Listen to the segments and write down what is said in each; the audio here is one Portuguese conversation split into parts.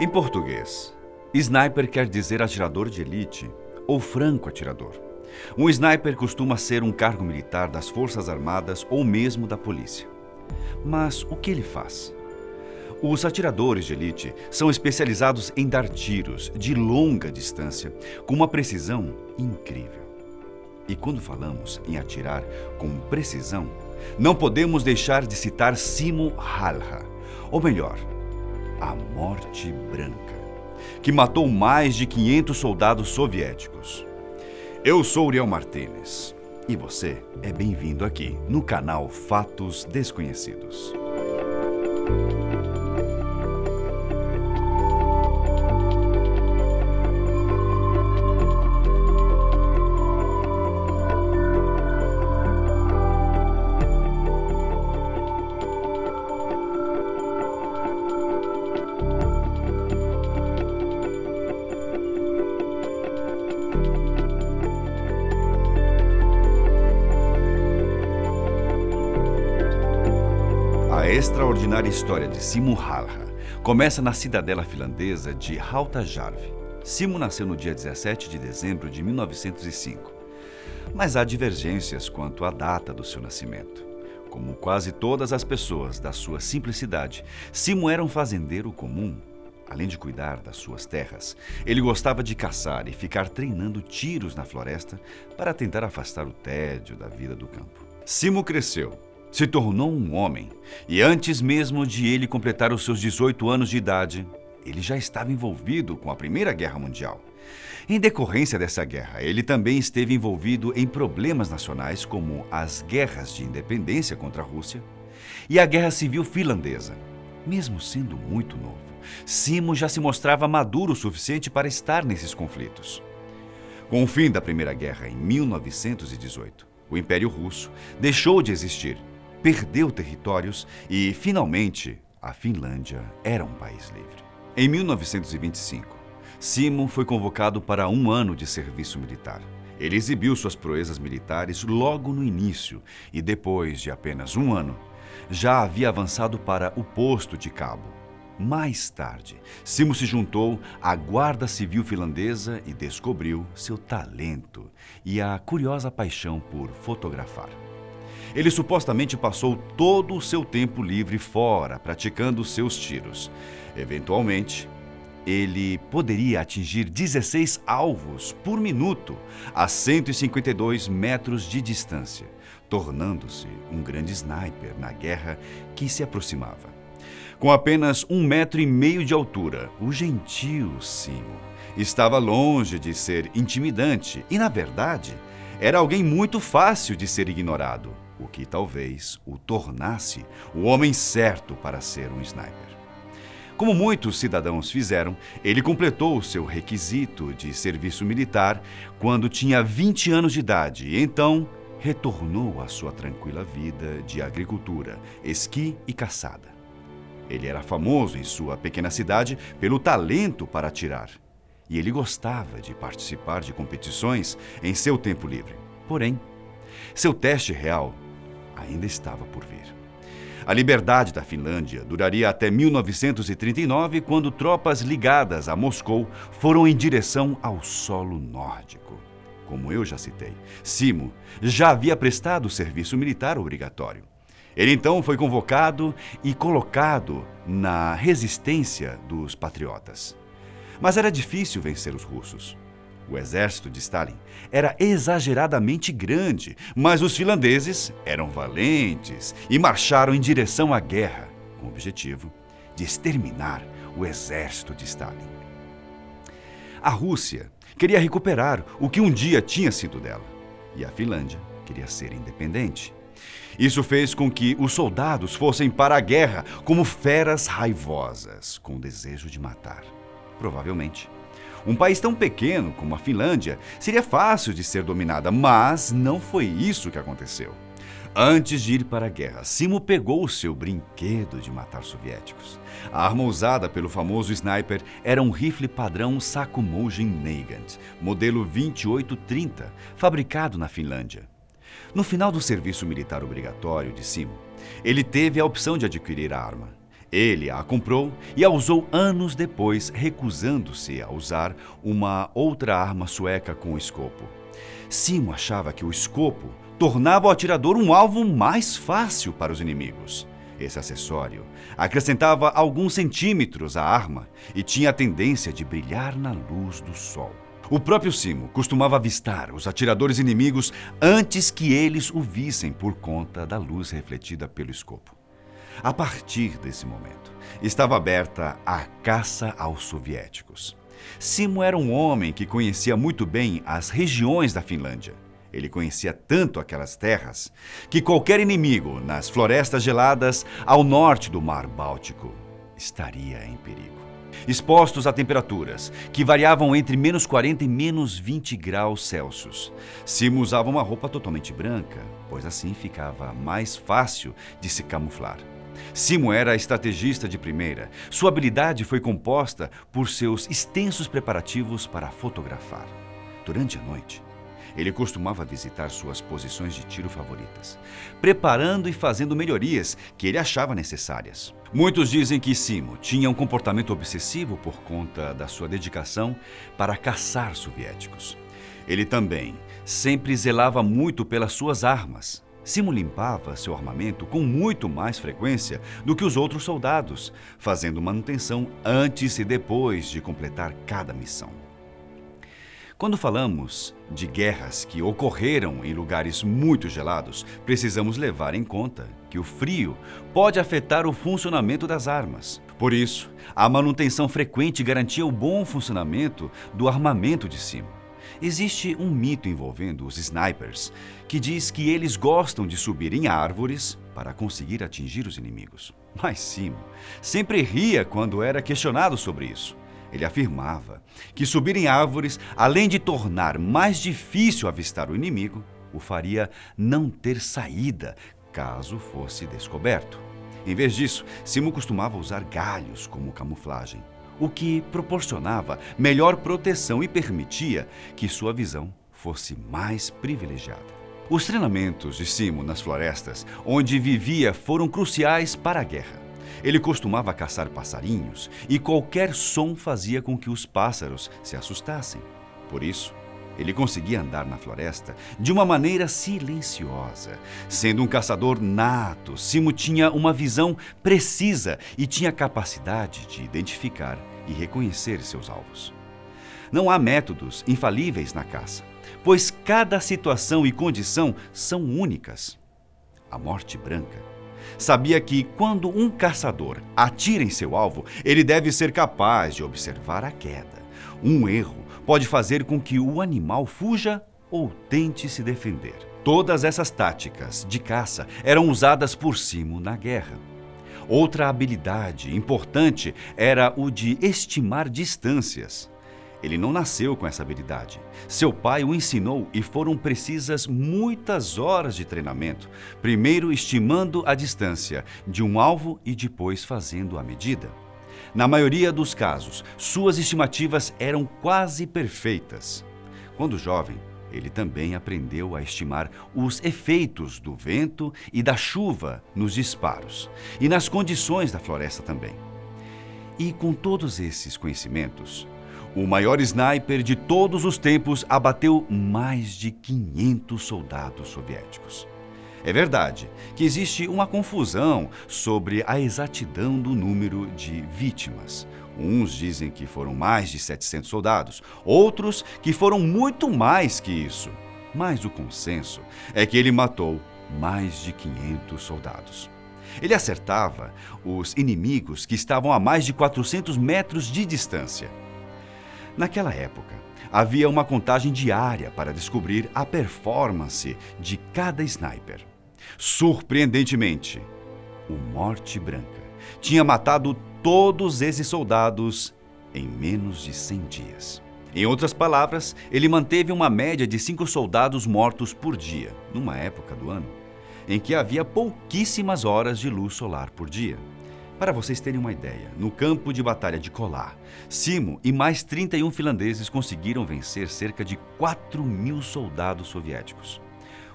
Em português, sniper quer dizer atirador de elite ou franco-atirador. Um sniper costuma ser um cargo militar das Forças Armadas ou mesmo da polícia. Mas o que ele faz? Os atiradores de elite são especializados em dar tiros de longa distância com uma precisão incrível. E quando falamos em atirar com precisão, não podemos deixar de citar Simo Hällhä, ou melhor, a Morte Branca, que matou mais de 500 soldados soviéticos. Eu sou Uriel Martínez e você é bem-vindo aqui no canal Fatos Desconhecidos. A extraordinária história de Simo Hällhä começa na cidadela finlandesa de Hautajarvi. Simo nasceu no dia 17 de dezembro de 1905, mas há divergências quanto à data do seu nascimento. Como quase todas as pessoas da sua simplicidade, Simo era um fazendeiro comum. Além de cuidar das suas terras, ele gostava de caçar e ficar treinando tiros na floresta para tentar afastar o tédio da vida do campo. Simo cresceu, se tornou um homem, e antes mesmo de ele completar os seus 18 anos de idade, ele já estava envolvido com a Primeira Guerra Mundial. Em decorrência dessa guerra, ele também esteve envolvido em problemas nacionais como as guerras de independência contra a Rússia e a Guerra Civil Finlandesa. Mesmo sendo muito novo, Simo já se mostrava maduro o suficiente para estar nesses conflitos. Com o fim da Primeira Guerra em 1918, o Império Russo deixou de existir, perdeu territórios e, finalmente, a Finlândia era um país livre. Em 1925, Simo foi convocado para 1 ano de serviço militar. Ele exibiu suas proezas militares logo no início e, depois de apenas 1 ano, já havia avançado para o posto de cabo. Mais tarde, Simo se juntou à Guarda Civil Finlandesa e descobriu seu talento e a curiosa paixão por fotografar. Ele supostamente passou todo o seu tempo livre fora, praticando seus tiros. Eventualmente, ele poderia atingir 16 alvos por minuto a 152 metros de distância, tornando-se um grande sniper na guerra que se aproximava. Com apenas 1,5 metro de altura, o gentil Simo estava longe de ser intimidante e, na verdade, era alguém muito fácil de ser ignorado, o que talvez o tornasse o homem certo para ser um sniper. Como muitos cidadãos fizeram, ele completou o seu requisito de serviço militar quando tinha 20 anos de idade e então retornou à sua tranquila vida de agricultura, esqui e caçada. Ele era famoso em sua pequena cidade pelo talento para atirar e ele gostava de participar de competições em seu tempo livre. Porém, seu teste real ainda estava por vir. A liberdade da Finlândia duraria até 1939, quando tropas ligadas a Moscou foram em direção ao solo nórdico. Como eu já citei, Simo já havia prestado serviço militar obrigatório. Ele então foi convocado e colocado na resistência dos patriotas. Mas era difícil vencer os russos. O exército de Stalin era exageradamente grande, mas os finlandeses eram valentes e marcharam em direção à guerra, com o objetivo de exterminar o exército de Stalin. A Rússia queria recuperar o que um dia tinha sido dela, e a Finlândia queria ser independente. Isso fez com que os soldados fossem para a guerra como feras raivosas, com o desejo de matar. Provavelmente, um país tão pequeno como a Finlândia seria fácil de ser dominada, mas não foi isso que aconteceu. Antes de ir para a guerra, Simo pegou o seu brinquedo de matar soviéticos. A arma usada pelo famoso sniper era um rifle padrão Sakumogen Nagant, modelo 2830, fabricado na Finlândia. No final do serviço militar obrigatório de Simo, ele teve a opção de adquirir a arma. Ele a comprou e a usou anos depois, recusando-se a usar uma outra arma sueca com o escopo. Simo achava que o escopo tornava o atirador um alvo mais fácil para os inimigos. Esse acessório acrescentava alguns centímetros à arma e tinha a tendência de brilhar na luz do sol. O próprio Simo costumava avistar os atiradores inimigos antes que eles o vissem por conta da luz refletida pelo escopo. A partir desse momento, estava aberta a caça aos soviéticos. Simo era um homem que conhecia muito bem as regiões da Finlândia. Ele conhecia tanto aquelas terras que qualquer inimigo nas florestas geladas ao norte do Mar Báltico estaria em perigo. Expostos a temperaturas que variavam entre -40 e -20 graus Celsius, Simo usava uma roupa totalmente branca, pois assim ficava mais fácil de se camuflar. Simo era estrategista de primeira. Sua habilidade foi composta por seus extensos preparativos para fotografar. Durante a noite, ele costumava visitar suas posições de tiro favoritas, preparando e fazendo melhorias que ele achava necessárias. Muitos dizem que Simo tinha um comportamento obsessivo por conta da sua dedicação para caçar soviéticos. Ele também sempre zelava muito pelas suas armas. Simo limpava seu armamento com muito mais frequência do que os outros soldados, fazendo manutenção antes e depois de completar cada missão. Quando falamos de guerras que ocorreram em lugares muito gelados, precisamos levar em conta que o frio pode afetar o funcionamento das armas. Por isso, a manutenção frequente garantia o bom funcionamento do armamento de Simo. Existe um mito envolvendo os snipers, que diz que eles gostam de subir em árvores para conseguir atingir os inimigos. Mas Simo sempre ria quando era questionado sobre isso. Ele afirmava que subir em árvores, além de tornar mais difícil avistar o inimigo, o faria não ter saída caso fosse descoberto. Em vez disso, Simo costumava usar galhos como camuflagem, o que proporcionava melhor proteção e permitia que sua visão fosse mais privilegiada. Os treinamentos de Simo nas florestas onde vivia foram cruciais para a guerra. Ele costumava caçar passarinhos e qualquer som fazia com que os pássaros se assustassem. Por isso, ele conseguia andar na floresta de uma maneira silenciosa. Sendo um caçador nato, Simo tinha uma visão precisa e tinha capacidade de identificar e reconhecer seus alvos. Não há métodos infalíveis na caça, pois cada situação e condição são únicas. A morte branca sabia que quando um caçador atira em seu alvo, ele deve ser capaz de observar a queda. Um erro pode fazer com que o animal fuja ou tente se defender. Todas essas táticas de caça eram usadas por Simo na guerra. Outra habilidade importante era o de estimar distâncias. Ele não nasceu com essa habilidade. Seu pai o ensinou e foram precisas muitas horas de treinamento, primeiro estimando a distância de um alvo e depois fazendo a medida. Na maioria dos casos, suas estimativas eram quase perfeitas. Quando jovem, ele também aprendeu a estimar os efeitos do vento e da chuva nos disparos e nas condições da floresta também. E com todos esses conhecimentos, o maior sniper de todos os tempos abateu mais de 500 soldados soviéticos. É verdade que existe uma confusão sobre a exatidão do número de vítimas. Uns dizem que foram mais de 700 soldados, outros que foram muito mais que isso. Mas o consenso é que ele matou mais de 500 soldados. Ele acertava os inimigos que estavam a mais de 400 metros de distância. Naquela época, havia uma contagem diária para descobrir a performance de cada sniper. Surpreendentemente, o Morte Branca tinha matado todos esses soldados em menos de 100 dias. Em outras palavras, ele manteve uma média de 5 soldados mortos por dia, numa época do ano em que havia pouquíssimas horas de luz solar por dia. Para vocês terem uma ideia, no campo de batalha de Kolar, Simo e mais 31 finlandeses conseguiram vencer cerca de 4.000 soldados soviéticos.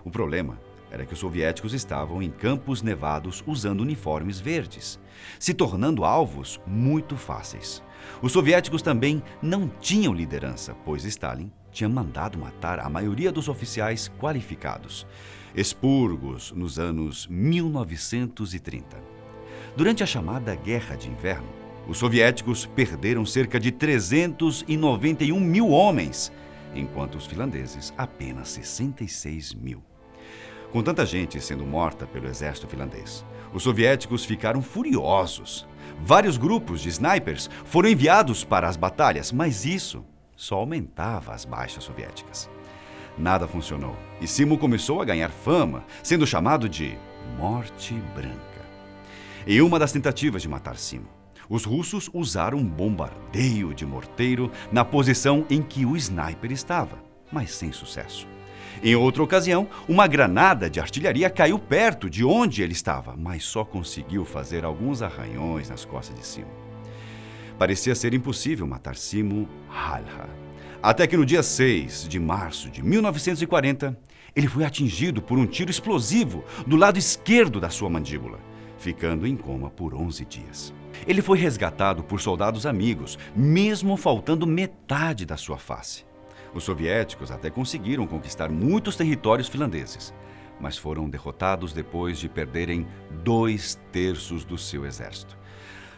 O problema era que os soviéticos estavam em campos nevados usando uniformes verdes, se tornando alvos muito fáceis. Os soviéticos também não tinham liderança, pois Stalin tinha mandado matar a maioria dos oficiais qualificados, expurgos nos anos 1930. Durante a chamada Guerra de Inverno, os soviéticos perderam cerca de 391 mil homens, enquanto os finlandeses apenas 66 mil. Com tanta gente sendo morta pelo exército finlandês, os soviéticos ficaram furiosos. Vários grupos de snipers foram enviados para as batalhas, mas isso só aumentava as baixas soviéticas. Nada funcionou e Simo começou a ganhar fama, sendo chamado de Morte Branca. Em uma das tentativas de matar Simo, os russos usaram um bombardeio de morteiro na posição em que o sniper estava, mas sem sucesso. Em outra ocasião, uma granada de artilharia caiu perto de onde ele estava, mas só conseguiu fazer alguns arranhões nas costas de Simo. Parecia ser impossível matar Simo Halha. Até que no dia 6 de março de 1940, ele foi atingido por um tiro explosivo do lado esquerdo da sua mandíbula, ficando em coma por 11 dias. Ele foi resgatado por soldados amigos, mesmo faltando metade da sua face. Os soviéticos até conseguiram conquistar muitos territórios finlandeses, mas foram derrotados depois de perderem 2/3 do seu exército.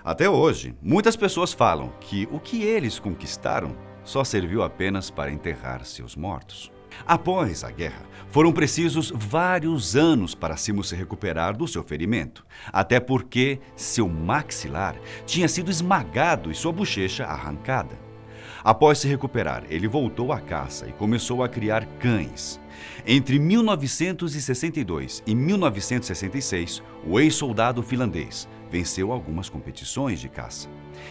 Até hoje, muitas pessoas falam que o que eles conquistaram só serviu apenas para enterrar seus mortos. Após a guerra, foram precisos vários anos para Simo se recuperar do seu ferimento, até porque seu maxilar tinha sido esmagado e sua bochecha arrancada. Após se recuperar, ele voltou à caça e começou a criar cães. Entre 1962 e 1966, o ex-soldado finlandês venceu algumas competições de caça.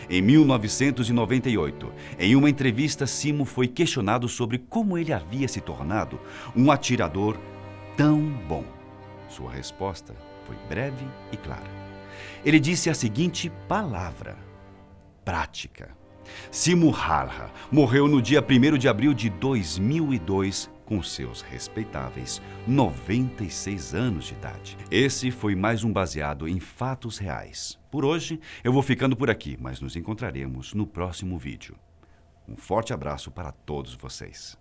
Em 1998, em uma entrevista, Simo foi questionado sobre como ele havia se tornado um atirador tão bom. Sua resposta foi breve e clara. Ele disse a seguinte palavra: prática. Simo Halha morreu no dia 1º de abril de 2002 com seus respeitáveis 96 anos de idade. Esse foi mais um baseado em fatos reais. Por hoje, eu vou ficando por aqui, mas nos encontraremos no próximo vídeo. Um forte abraço para todos vocês.